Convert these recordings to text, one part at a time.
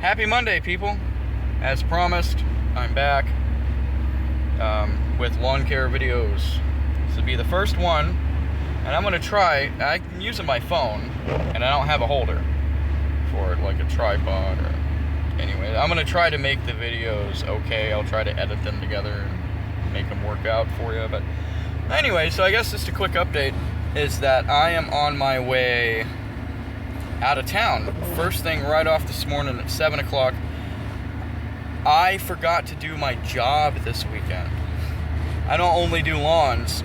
Happy Monday, people. As promised, I'm back with lawn care videos. This will be the first one, and I'm gonna try. I'm using my phone, and I don't have a holder for it, like a tripod or. Anyway, I'm gonna try to make the videos okay. I'll try to edit them together and make them work out for you. But anyway, so I guess just a quick update is that I am on my way out of town. First thing right off this morning at 7 o'clock, I forgot to do my job this weekend. I don't only do lawns,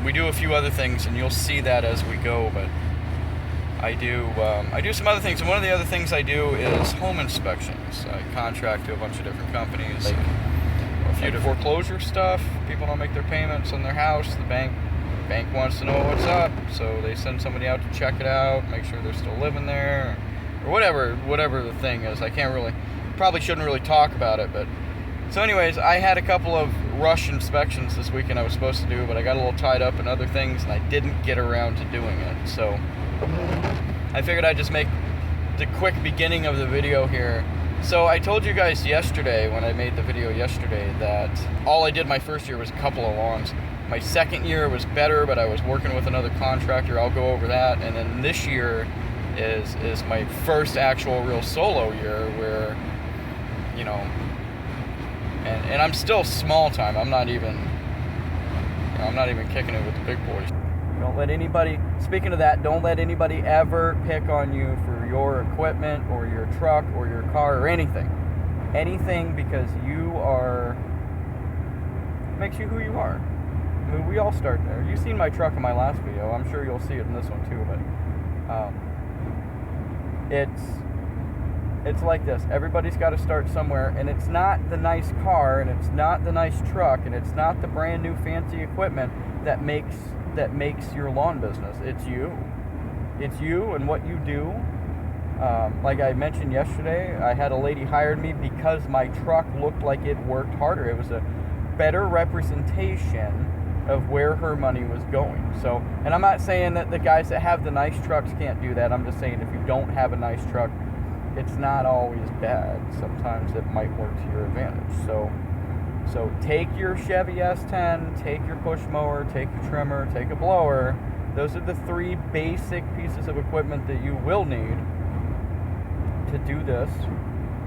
we do a few other things, and you'll see that as we go, but I do some other things, and one of the other things I do is home inspections. I contract to a bunch of different companies, like a few different foreclosure stuff. People don't make their payments on their house, the bank wants to know what's up, so they send somebody out to check it out, make sure they're still living there, or whatever the thing is. I probably shouldn't really talk about it, but so anyways, I had a couple of rush inspections this weekend I was supposed to do, but I got a little tied up in other things and I didn't get around to doing it. So I figured I'd just make the quick beginning of the video here. So I told you guys yesterday, when I made the video yesterday, that all I did my first year was a couple of lawns. My second year was better, but I was working with another contractor. I'll go over that. And then this year is my first actual real solo year where, you know, and I'm still small time. I'm not even kicking it with the big boys. Don't let anybody, speaking of that, don't let anybody ever pick on you for your equipment or your truck or your car or anything. Anything, because makes you who you are. I mean, we all start there. You've seen my truck in my last video. I'm sure you'll see it in this one too, but it's like this. Everybody's got to start somewhere, and it's not the nice car, and it's not the nice truck, and it's not the brand new fancy equipment that makes your lawn business. It's you and what you do. Like I mentioned yesterday, I had a lady hired me because my truck looked like it worked harder. It was a better representation of where her money was going. So, and I'm not saying that the guys that have the nice trucks can't do that. I'm just saying if you don't have a nice truck, it's not always bad. Sometimes it might work to your advantage. So take your Chevy S10, take your push mower, take your trimmer, take a blower. Those are the three basic pieces of equipment that you will need to do this,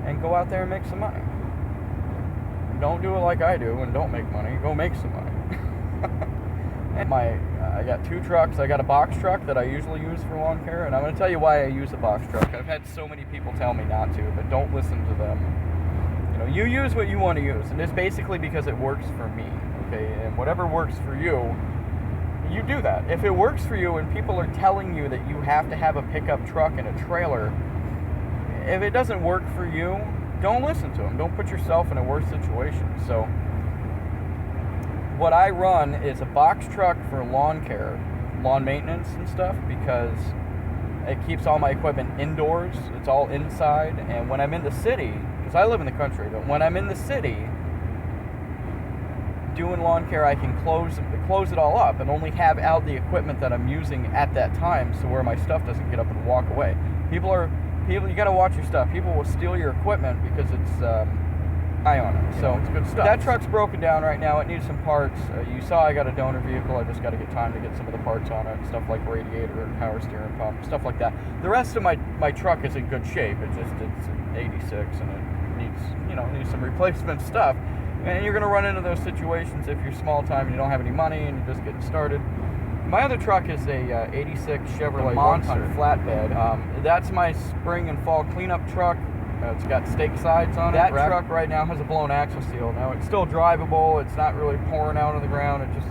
and go out there and make some money. Don't do it like I do and don't make money. Go make some money. And I got two trucks. I got a box truck that I usually use for lawn care, and I'm going to tell you why I use a box truck. I've had so many people tell me not to, but don't listen to them. You know, you use what you want to use, and it's basically because it works for me, okay? And whatever works for you, you do that. If it works for you and people are telling you that you have to have a pickup truck and a trailer, if it doesn't work for you, don't listen to them. Don't put yourself in a worse situation. So what I run is a box truck for lawn care, lawn maintenance and stuff, because it keeps all my equipment indoors. It's all inside. And when I'm in the city, because I live in the country, but when I'm in the city doing lawn care, I can close it all up and only have out the equipment that I'm using at that time, so where my stuff doesn't get up and walk away. People, you got to watch your stuff. People will steal your equipment because it's high on it. So it's good stuff. That truck's broken down right now. It needs some parts. You saw I got a donor vehicle. I just got to get time to get some of the parts on it. Stuff like radiator and power steering pump, stuff like that. The rest of my truck is in good shape. It's an 86 and it needs some replacement stuff. And you're going to run into those situations if you're small time and you don't have any money and you're just getting started. My other truck is a 86 Chevrolet Monster flatbed. That's my spring and fall cleanup truck. It's got stake sides on it. That truck right now has a blown axle seal. Now it's still drivable. It's not really pouring out on the ground. It just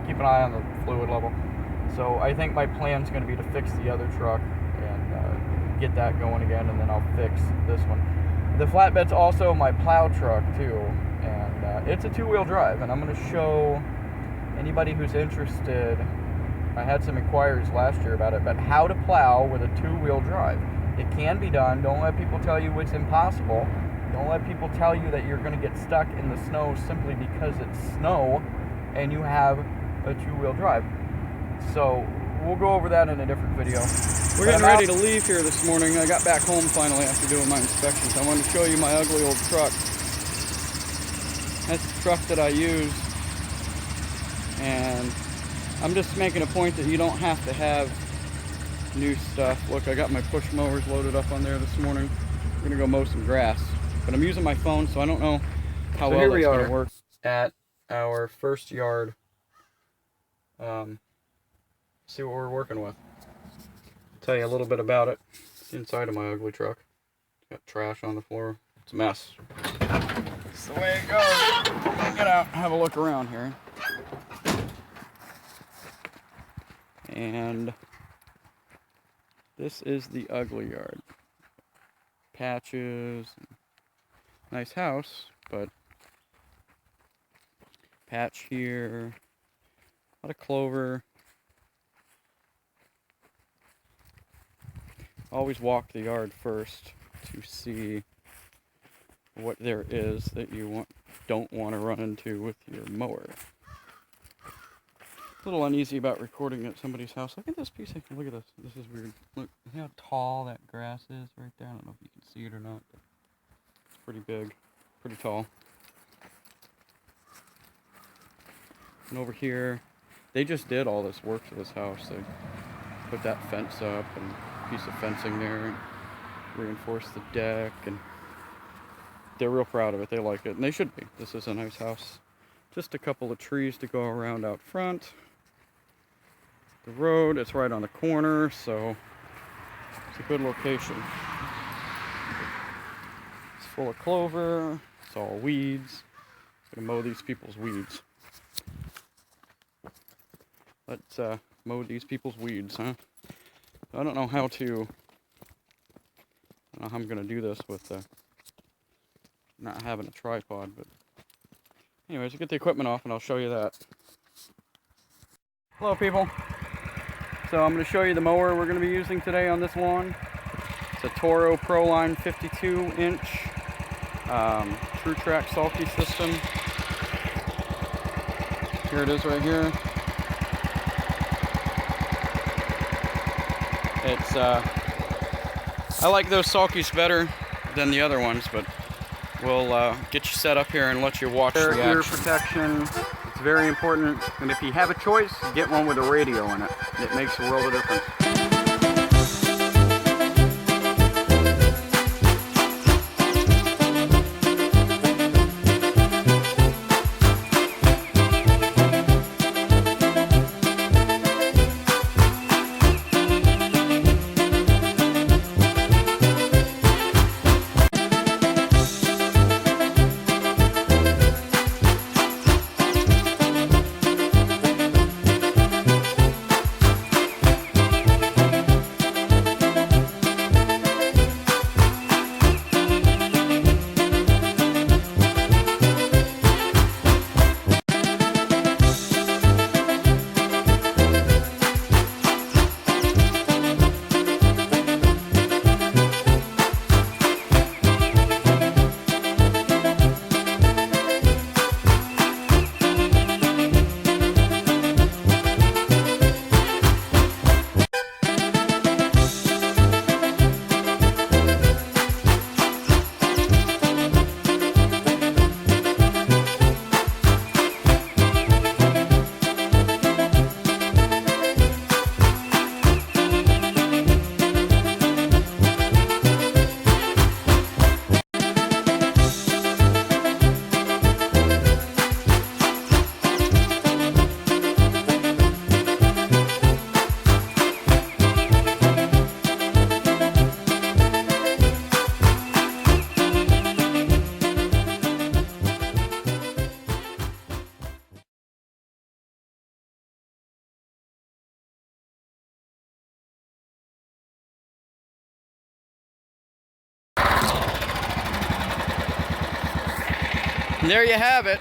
keep an eye on the fluid level. So I think my plan is going to be to fix the other truck and get that going again, and then I'll fix this one. The flatbed's also my plow truck too, and it's a two-wheel drive. And I'm going to show anybody who's interested. I had some inquiries last year about it, but how to plow with a two-wheel drive. It can be done. Don't let people tell you it's impossible. Don't let people tell you that you're going to get stuck in the snow simply because it's snow and you have a two-wheel drive. So we'll go over that in a different video. We're getting ready to leave here this morning. I got back home finally after doing my inspections. I wanted to show you my ugly old truck. That's the truck that I use. And I'm just making a point that you don't have to have new stuff. Look, I got my push mowers loaded up on there this morning. We're gonna go mow some grass. But I'm using my phone, so I don't know how well that's gonna work. At our first yard. See what we're working with. Tell you a little bit about it. It's inside of my ugly truck. Got trash on the floor. It's a mess. It's the way it goes. Get out and have a look around here. And this is the ugly yard. Patches. Nice house, but patch here. A lot of clover. Always walk the yard first to see what there is that you don't want to run into with your mower. A little uneasy about recording at somebody's house. Look at this piece. Look at this. This is weird. Look how tall that grass is right there. I don't know if you can see it or not, but it's pretty big, pretty tall. And over here, they just did all this work to this house. They put that fence up and a piece of fencing there and reinforced the deck, and they're real proud of it. They like it, and they should be. This is a nice house. Just a couple of trees to go around out front. The road, it's right on the corner, so it's a good location. It's full of clover. It's all weeds. I'm gonna mow these people's weeds. Let's mow these people's weeds, huh? I don't know how I'm gonna do this with not having a tripod, but anyways, I'll get the equipment off and I'll show you that. Hello people. So I'm gonna show you the mower we're gonna be using today on this lawn. It's a Toro ProLine 52-inch TruTrack Sulky system. Here it is right here. It's I like those Sulkies better than the other ones, but we'll get you set up here and let you watch the action. Ear protection, it's very important, and if you have a choice, get one with a radio in it. It makes a world of difference. And there you have it.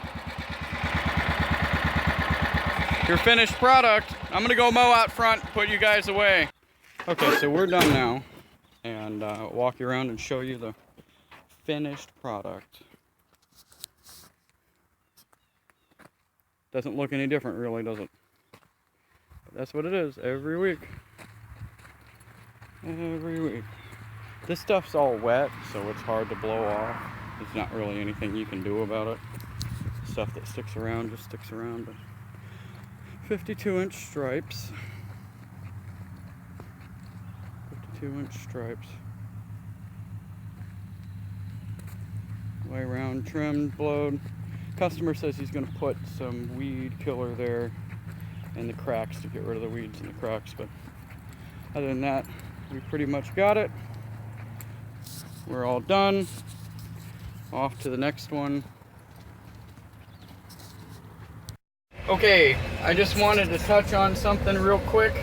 Your finished product. I'm gonna go mow out front, put you guys away. Okay, so we're done now. And walk you around and show you the finished product. Doesn't look any different really, does it? But that's what it is every week. every week. This stuff's all wet, so it's hard to blow off. There's not really anything you can do about it. Stuff that sticks around just sticks around. But 52-inch stripes. 52-inch stripes. Way round, trimmed, blowed. Customer says he's going to put some weed killer there in the cracks to get rid of the weeds in the cracks, but other than that, we pretty much got it. We're all done. Off to the next one. Okay, I just wanted to touch on something real quick.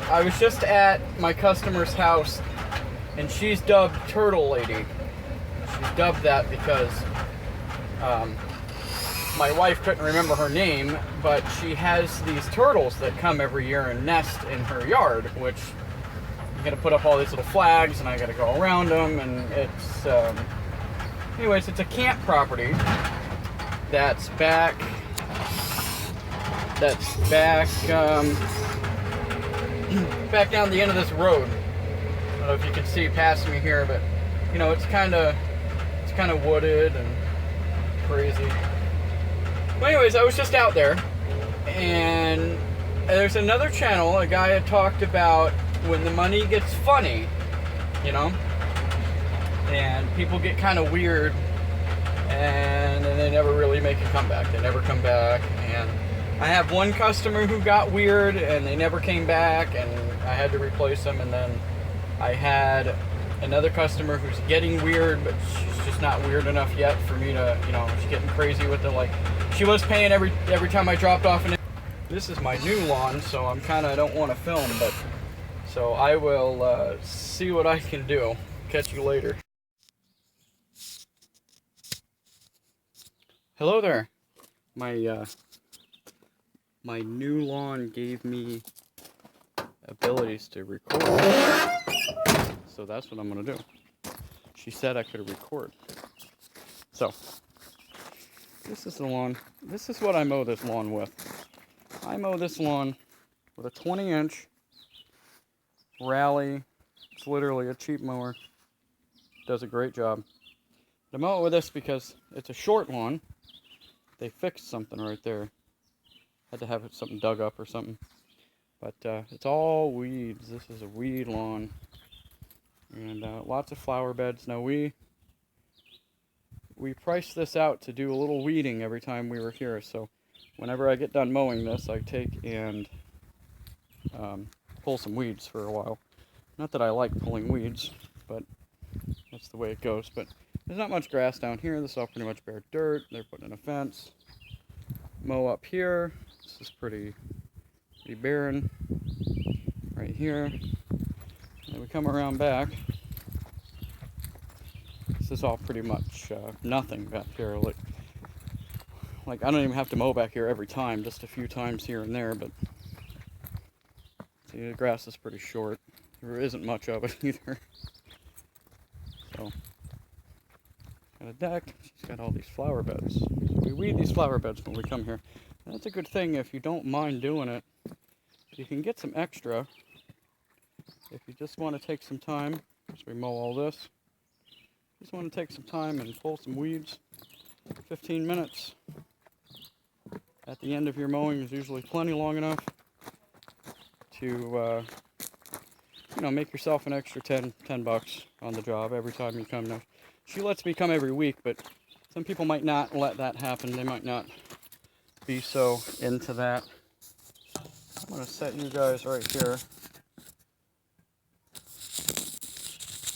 I was just at my customer's house, and she's dubbed Turtle Lady. She's dubbed that because my wife couldn't remember her name, but she has these turtles that come every year and nest in her yard, which you gotta put up all these little flags, and I gotta go around them, and it's anyways, it's a camp property that's back back down the end of this road. I don't know if you can see past me here, but you know, it's kind of wooded and crazy. Well, anyways, I was just out there, and there's another channel. A guy had talked about when the money gets funny, you know, and people get kind of weird, and then they never really make a comeback. They never come back. And I have one customer who got weird, and they never came back, and I had to replace them. And then I had another customer who's getting weird, but she's just not weird enough yet for me to, you know, she's getting crazy with it. Like, she was paying every time I dropped off. And this is my new lawn, so I'm kind of, I don't want to film, but so I will see what I can do. Catch you later. Hello there. My new lawn gave me abilities to record, so that's what I'm gonna do. She said I could record. So this is the lawn. This is what I mow this lawn with. I mow this lawn with a 20-inch Rally. It's literally a cheap mower. Does a great job. I mow it with this because it's a short lawn. They fixed something right there. Had to have something dug up or something. But it's all weeds. This is a weed lawn. And lots of flower beds. Now we priced this out to do a little weeding every time we were here. So whenever I get done mowing this, I take and pull some weeds for a while. Not that I like pulling weeds, but that's the way it goes. But there's not much grass down here. This is all pretty much bare dirt. They're putting in a fence. Mow up here. This is pretty barren. Right here. And then we come around back. This is all pretty much nothing back here. Like I don't even have to mow back here every time. Just a few times here and there. But see, the grass is pretty short. There isn't much of it either. So. Got a deck. She's got all these flower beds. We weed these flower beds when we come here. And that's a good thing if you don't mind doing it. You can get some extra if you just want to take some time. As we mow all this, just want to take some time and pull some weeds. 15 minutes at the end of your mowing is usually plenty long enough to you know, make yourself an extra 10 bucks on the job every time you come. Now, she lets me come every week, but some people might not let that happen. They might not be so into that. I'm going to set you guys right here.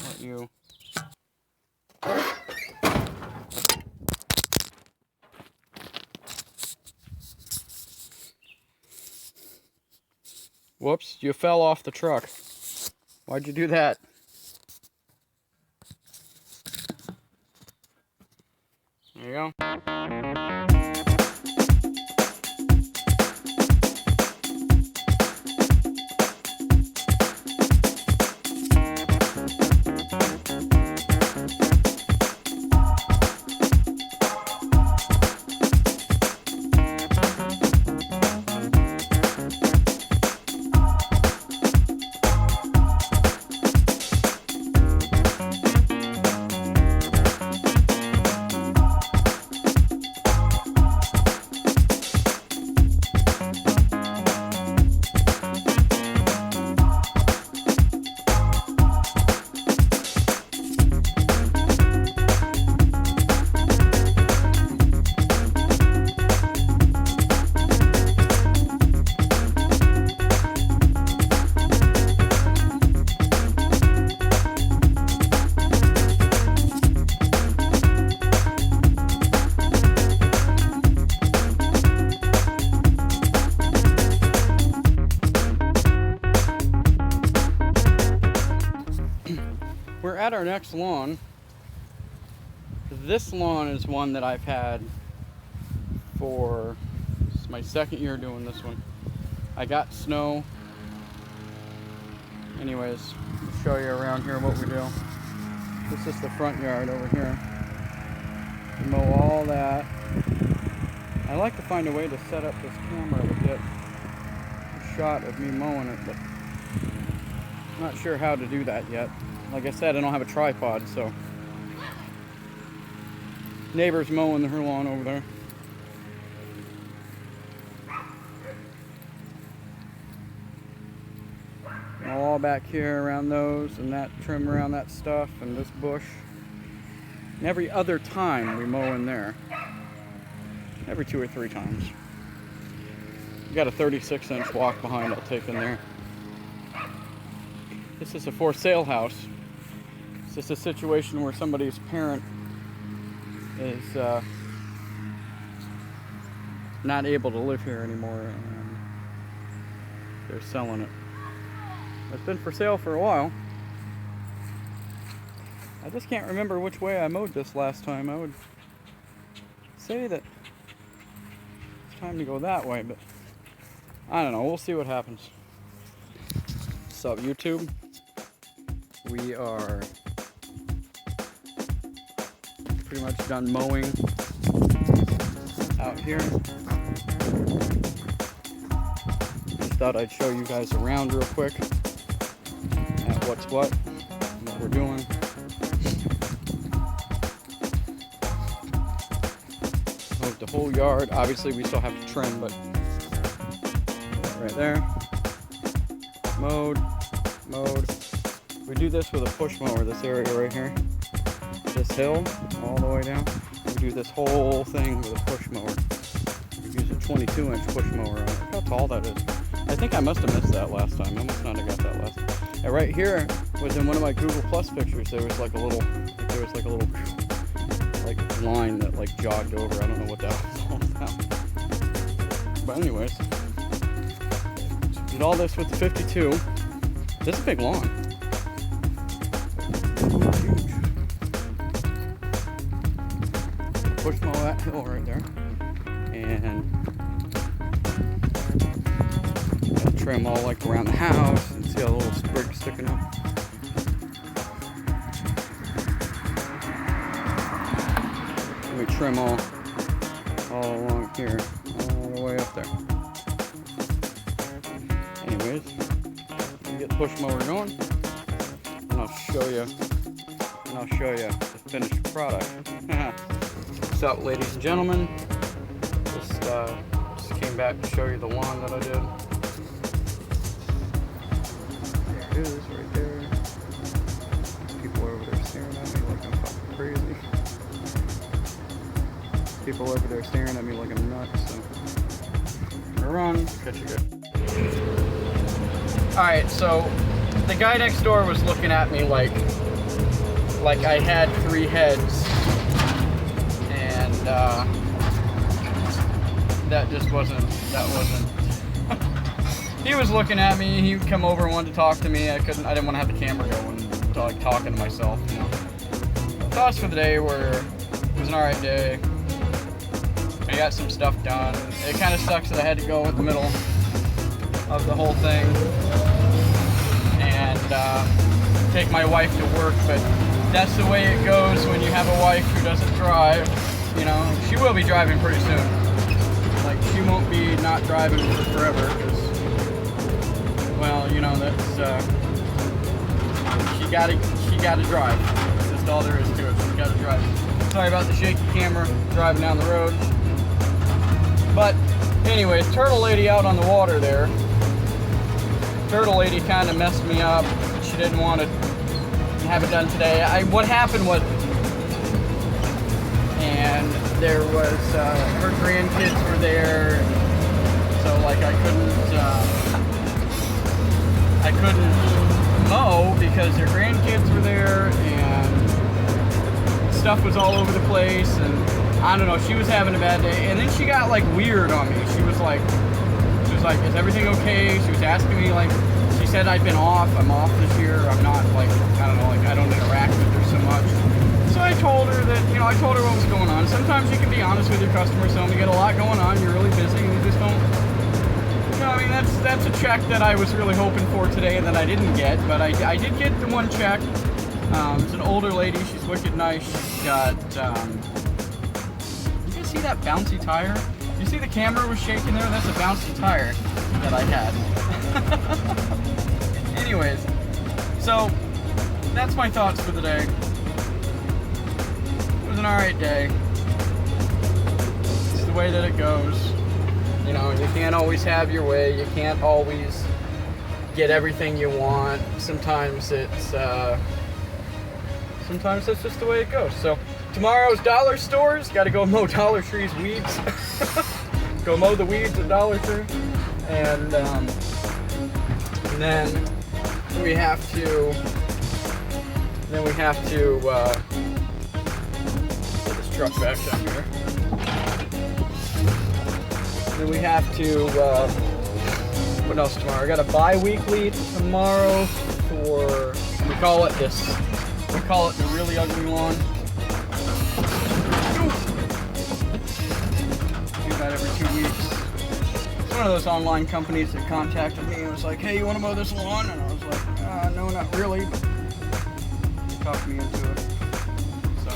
Let you. Whoops, you fell off the truck. Why'd you do that? There you go. got our next lawn. This lawn is one that I've had for, this is my second year doing this one. I got snow. Anyways, I'll show you around here what we do. This is the front yard over here. We mow all that. I like to find a way to set up this camera to get a shot of me mowing it, but I'm not sure how to do that yet. Like I said, I don't have a tripod, so. Neighbor's mowing her lawn over there. All back here around those and that, trim around that stuff and this bush. And every other time we mow in there. Every 2 or 3 times. We got a 36-inch walk behind I'll take in there. This is a for sale house. It's just a situation where somebody's parent is not able to live here anymore and they're selling it. It's been for sale for a while. I just can't remember which way I mowed this last time. I would say that it's time to go that way, but I don't know. We'll see what happens. What's up, YouTube? We are pretty much done mowing out here. Just thought I'd show you guys around real quick at what's what we're doing. Mowed the whole yard. Obviously we still have to trim, but right there. Mowed. We do this with a push mower, this area right here. This hill all the way down. We do this whole thing with a push mower. We use a 22-inch push mower on it. Look how tall that is. I think I must have missed that last time. I must not have got that last time. And right here was in one of my Google Plus pictures. There was like a little like line that like jogged over. I don't know what that was all about. But anyways, did all this with the 52. This is a big lawn. Push mow that hill right there, and trim all like around the house, and see all the little sprigs sticking up. Let me trim all along here, all the way up there. Anyways, we get the push mower going, and I'll show you the finished product. What's up, ladies and gentlemen? Just came back to show you the lawn that I did. There it is, right there. People over there staring at me like I'm fucking crazy. People over there staring at me like I'm nuts. So I'm gonna run. Catch you guys. All right, so the guy next door was looking at me like I had 3 heads. That wasn't he was looking at me. He would come over and wanted to talk to me. I didn't want to have the camera going, like talking to myself, you know. Thoughts for the day it was an alright day. I got some stuff done. It kind of sucks that I had to go in the middle of the whole thing and take my wife to work, but that's the way it goes when you have a wife who doesn't drive. You know, she will be driving pretty soon. Like, she won't be not driving for forever, because, well, you know, that's, she gotta drive. That's just all there is to it. She gotta drive. Sorry about the shaky camera driving down the road. But, anyways, Turtle Lady out on the water there. Turtle Lady kind of messed me up. She didn't want to have it done today. What happened was, and there was her grandkids were there, so like I couldn't mow because her grandkids were there and stuff was all over the place, and I don't know, she was having a bad day. And then she got like weird on me. She was like, is everything okay? She was asking me, like, she said I'd been off. I'm off this year. I'm not like, I don't know, like I don't interact with her so much. So I told her that, you know, I told her what was going on. Sometimes you can be honest with your customers, tell them you get a lot going on, you're really busy, and you just don't. You know, I mean, that's a check that I was really hoping for today that I didn't get, but I did get the one check. It's an older lady. She's wicked nice. She's got, you guys see that bouncy tire? You see the camera was shaking there? That's a bouncy tire that I had. Anyways, so that's my thoughts for the day. It was an alright day. It's the way that it goes. You know, you can't always have your way. You can't always get everything you want. Sometimes that's just the way it goes. So tomorrow's dollar stores. Got to go mow Dollar Tree's weeds. Go mow the weeds at Dollar Tree, and then we have to. Get this truck back down here. Then we have to. What else tomorrow? I got a bi-weekly tomorrow for. We call it the really ugly lawn. Do that every 2 weeks. It's one of those online companies that contacted me and was like, hey, you want to mow this lawn? And I was like, no, not really. But they talked me into it. So,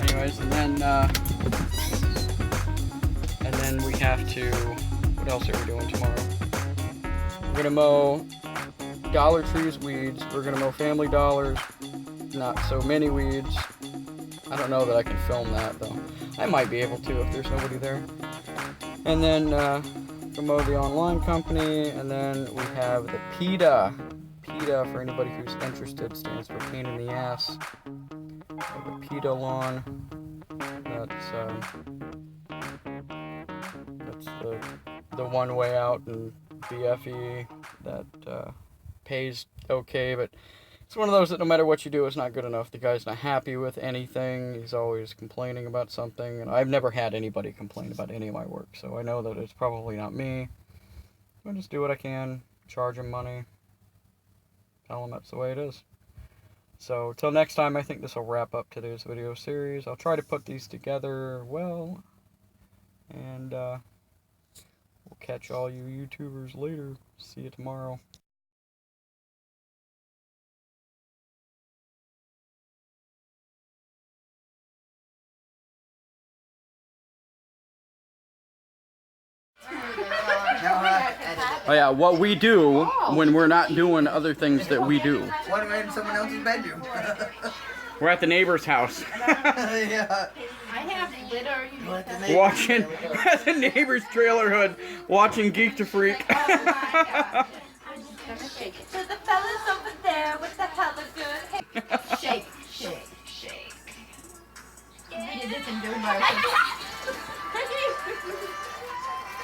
anyways, and then we have to, what else are we doing tomorrow? We're going to mow Dollar Tree's weeds. We're going to mow Family Dollar's not so many weeds. I don't know that I can film that though. I might be able to if there's nobody there. And then we'll mow the online company, and then we have the PETA. PETA, for anybody who's interested, stands for pain in the ass. The PETA lawn. That's the one way out in BFE that pays okay, but it's one of those that no matter what you do, it's not good enough. The guy's not happy with anything. He's always complaining about something. And I've never had anybody complain about any of my work. So I know that it's probably not me. I just do what I can. Charge him money. Tell him that's the way it is. So till next time, I think this will wrap up today's video series. I'll try to put these together well. And we'll catch all you YouTubers later. See you tomorrow. Oh yeah, what we do when we're not doing other things that we do. What am I in someone else's bedroom? We're at the neighbor's house. Yeah. I have glitter. Watching at the neighbor's trailer hood, watching Geek to Freak. Oh my God. I'm just gonna shake it. So the fellas over there with the hella good. Shake, shake, shake. Yeah. You did some good motion.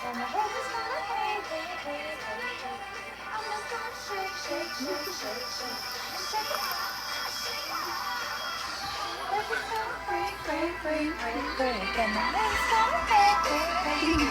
And the whole is gonna hey, hey, hey, hey. I'm just gonna shake, shake, shake, shake, shake. Shake it. Everything's gonna break, break, break, break, break. And the legs gonna break, break, break.